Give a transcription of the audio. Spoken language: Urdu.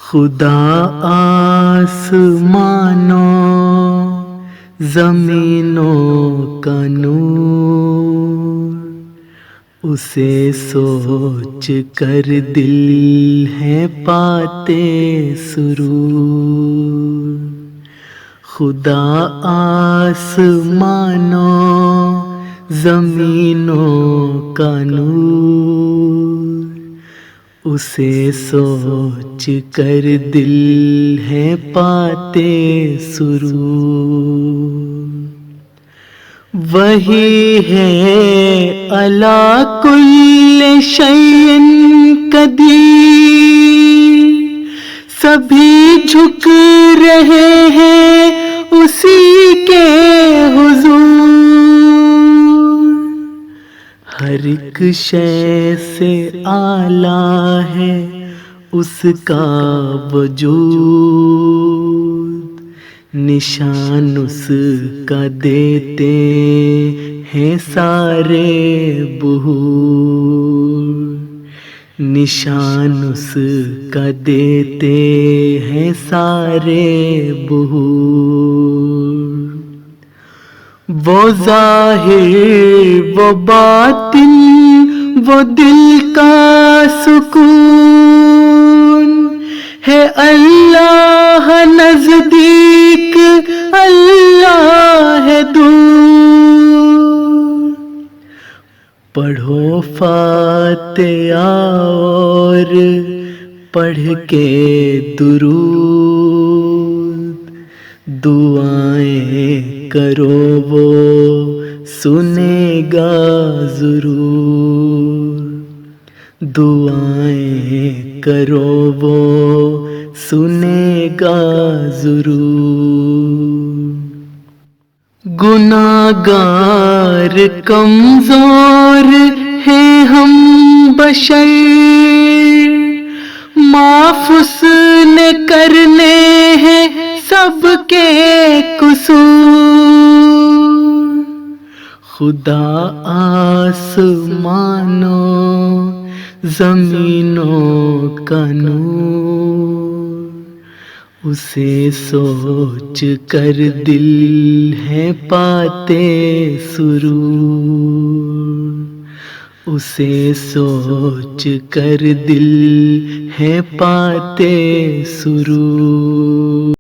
خدا آسمانوں زمینوں کا نور، اسے سوچ کر دل ہے پاتے سرور۔ خدا آسمانوں زمینوں کا نور، اسے سوچ کر دل ہے پاتے سرور۔ وہی ہے علی کل شیء قدیر، سبھی جھک رہے ہیں اسی کے حضور۔ ہر ایک شے سے اعلیٰ ہے اس کا وجود، نشان اس کا دیتے ہیں سارے بہور، نشان اس کا دیتے ہیں سارے بہور۔ وہ ظاہر وہ باطن وہ دل کا سکون ہے، اللہ نزدیک اللہ ہے دور۔ پڑھو فاتحہ اور پڑھ کے درود، دعائیں کرو وہ سنے گا ضرور، دعائیں کرو وہ سنے گا ضرور۔ گناہگار کمزور ہیں ہم بشر، معاف اس نے کرنے ہیں سب کے قصور۔ خدا آسمانوں زمینوں کا نور، اسے سوچ کر دل ہے پاتے سرور، اسے سوچ کر دل ہے پاتے سرور۔